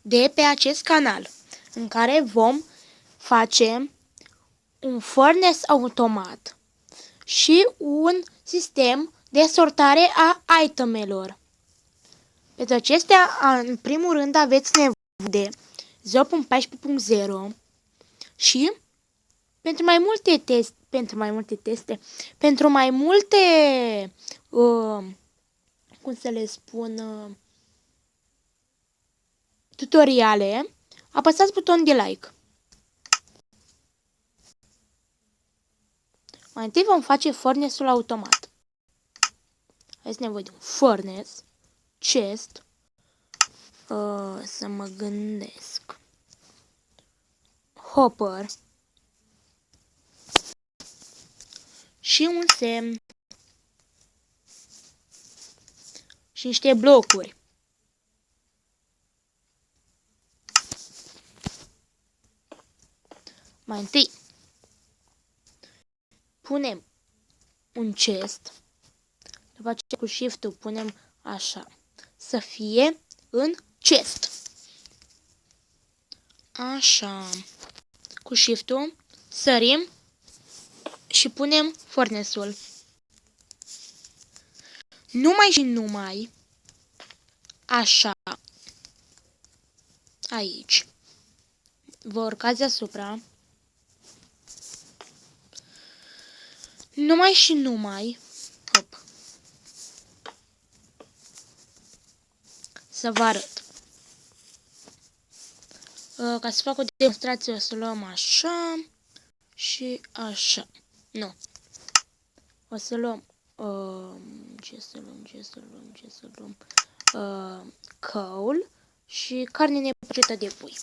de pe acest canal, în care vom face un furnace automat și un sistem de sortare a itemelor. Pentru acestea, în primul rând, aveți nevoie de 0.14.0 și pentru mai multe cum să le spun, tutoriale, apăsați butonul de like. Mai întâi vom face furnace-ul automat. Aveți nevoie de un furnace, chest, să mă gândesc, hopper și un semn și niște blocuri. Mai întâi punem un chest, după aceea cu shift-ul punem așa, să fie în chest. Așa, cu shift-ul sărim și punem furnace-ul. Numai și numai așa, aici. Vă urcați deasupra. Numai și numai, hop, să vă arăt. Ca să fac o demonstrație o să luăm așa și așa. Nu. O să luăm ce să luăm? Coal și carne neprăjită de pui.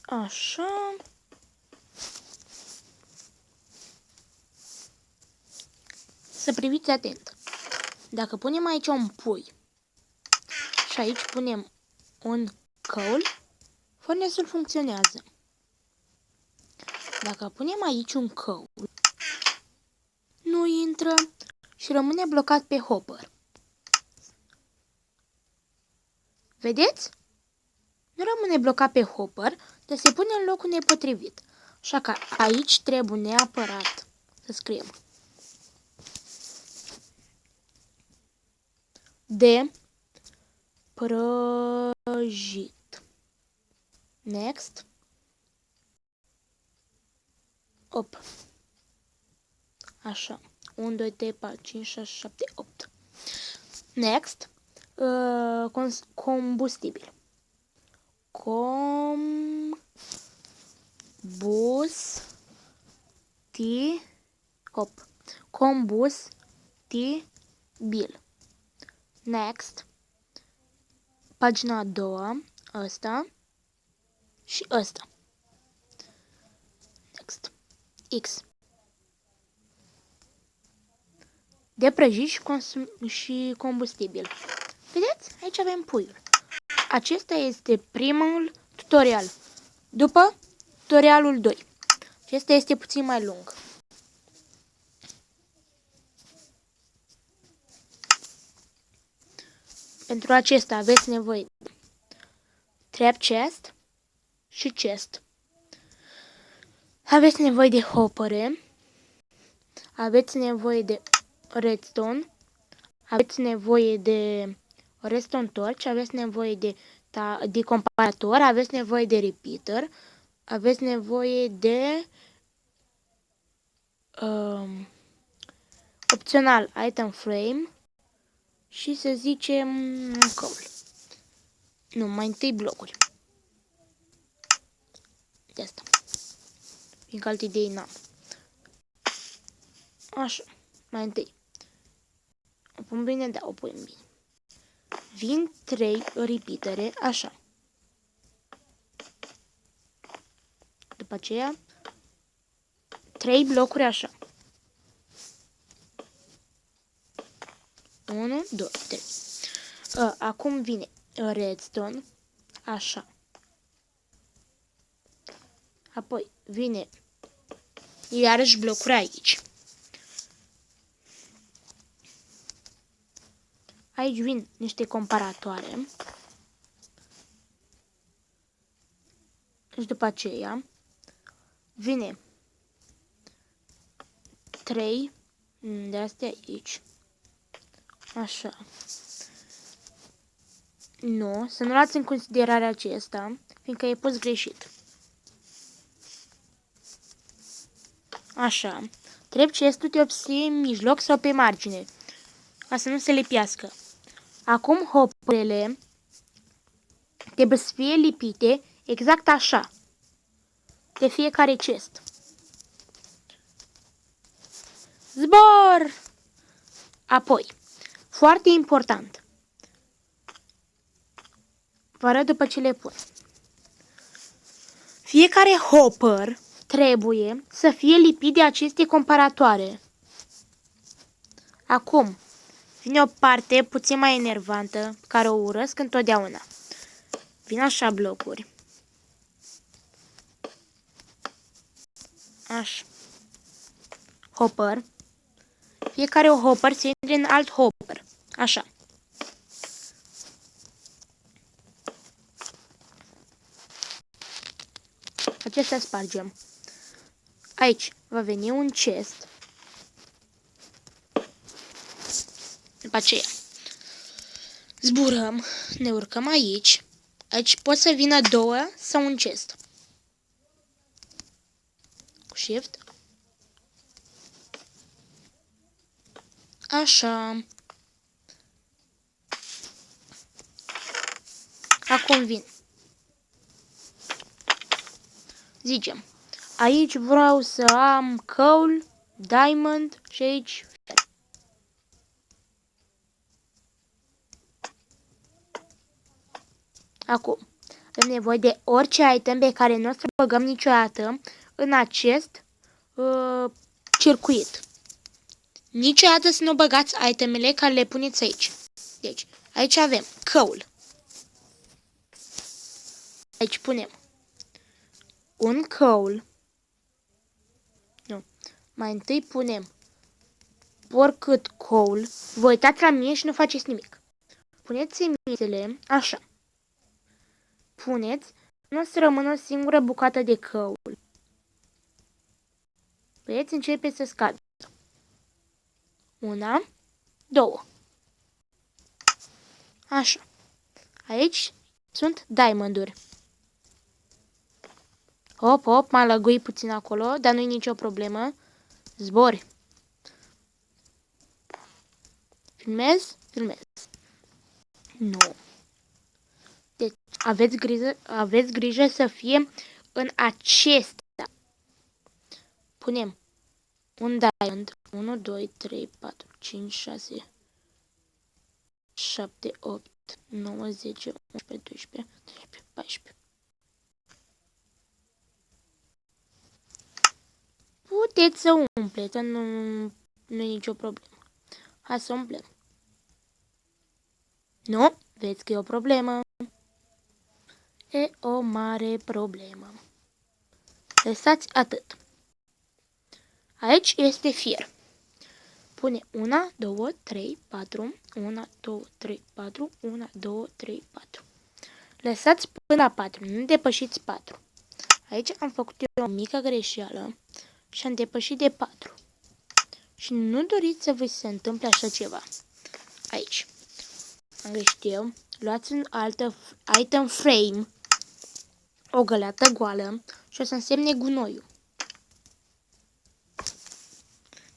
Așa. Să priviți atent. Dacă punem aici un pui și aici punem un coal, furnace-ul funcționează. Dacă punem aici un coal, nu intră și rămâne blocat pe hopper. Vedeți? Nu rămâne blocat pe hopper, dar se pune în locul nepotrivit. Așa că aici trebuie neapărat să scriem de prăjit. Next. Op. Așa. 1, 2, 3, 4, 5, 6, 7, 8. Next. Combustibil. Combustibil. Next. Pagina a doua. Ăsta. Și ăsta. Next. X. De prăjit și combustibil. Vedeți? Aici avem puiul. Acesta este primul tutorial. După tutorialul 2. Acesta este puțin mai lung. Pentru acesta aveți nevoie de trap chest și chest. Aveți nevoie de hoppere. Aveți nevoie de redstone. Aveți nevoie de redstone torch. Aveți nevoie de comparator. Aveți nevoie de repeater. Aveți nevoie de opțional item frame și să zicem coal. Nu, mai întâi blocuri. De asta. Fiindcă alte idei n-am. Așa. Mai întâi. O pun bine? Da, o pun bine. Vin 3 repeatere, așa. După aceea 3 blocuri așa. 1, 2, 3. Acum vine redstone, așa. Apoi vine iarăși blocuri aici. Aici vin niște comparatoare. Și după aceea vine 3 de astea aici. Așa. Nu, să nu luați în considerare acesta, fiindcă e pus greșit. Așa. Trebuie chestul te obții în mijloc sau pe margine, ca să nu se lipească. Acum hopurile trebuie să fie lipite exact așa, de fiecare chest. Zbor! Apoi, foarte important, vă arăt după ce le pun. Fiecare hopper trebuie să fie lipit de aceste comparatoare. Acum, vine o parte puțin mai enervantă, care o urăsc întotdeauna. Vin așa blocuri. Așa. Hopper. Fiecare hopper se intre în alt hopper. Așa. Acestea spargem. Aici va veni un chest. După aceea zburăm, ne urcăm aici. Aici pot să vină 2 sau un chest. Cu shift. Așa. Acum vin. Zicem, aici vreau să am coal, diamond și aici fer. Acum, avem nevoie de orice item pe care nu o să băgăm niciodată în acest circuit. Niciodată să nu băgați itemele care le puneți aici. Deci, aici avem coal. Aici punem un coal. Nu. Mai întâi punem oricât coal. Vă uitați la mine și nu faceți nimic. Puneți semințele așa. Puneți, nu o să rămână o singură bucată de coal. Vedeți, începe să scadă. 1, 2. Așa. Aici sunt diamonduri. Hop, hop, m-a lăguit puțin acolo, dar nu-i nicio problemă. Zbori. Filmez? Filmez. Nu. Deci, aveți grijă să fie în acestea. Punem un diamond. 1, 2, 3, 4, 5, 6, 7, 8, 9, 10, 11, 12, 13, 14. Puteți să umpleți, nu e nicio problemă. Hai să umplem. Nu, vezi că e o problemă. E o mare problemă. Lăsați atât. Aici este fier. Pune 1, 2, 3, 4, 1, 2, 3, 4, 1, 2, 3, 4. Lăsați până la 4, nu depășiți 4. Aici am făcut eu o mică greșeală și am depășit de 4. Și nu doriți să vă se întâmple așa ceva. Aici. Am greșit eu. Luați un alt item frame, o găleată goală și o să însemne gunoiul.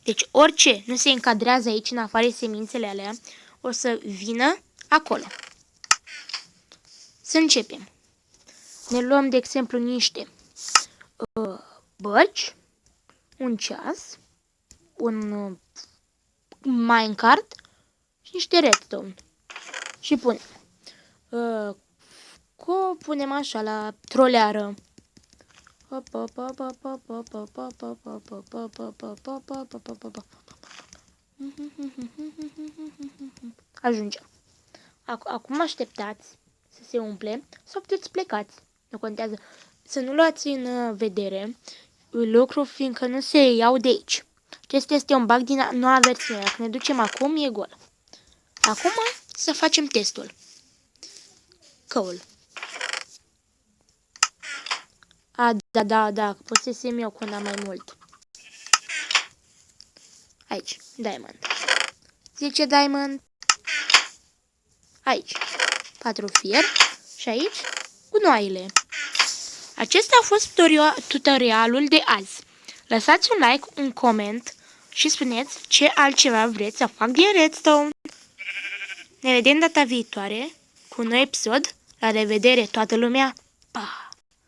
Deci orice nu se încadrează aici, în afară semințele alea, o să vină acolo. Să începem. Ne luăm, de exemplu, niște bărci, un ceas, un minecart și niște redstone. Și punem. Punem așa la troleară. Ajungem. Acum așteptați să se umple sau puteți plecați. Nu contează. Să nu luați în vedere lucru, fiindcă nu se iau de aici. Acesta este un bug din noua versiune. Dacă ne ducem acum, e gol. Acum să facem testul. Căul. Da, pusesem eu cu una mai mult. Aici, diamond. 10 diamond. Aici, 4 fier. Și aici, gunoaiele. Acesta a fost tutorialul de azi. Lăsați un like, un coment și spuneți ce altceva vreți să fac din redstone. Ne vedem data viitoare cu un nou episod. La revedere, toată lumea! Pa!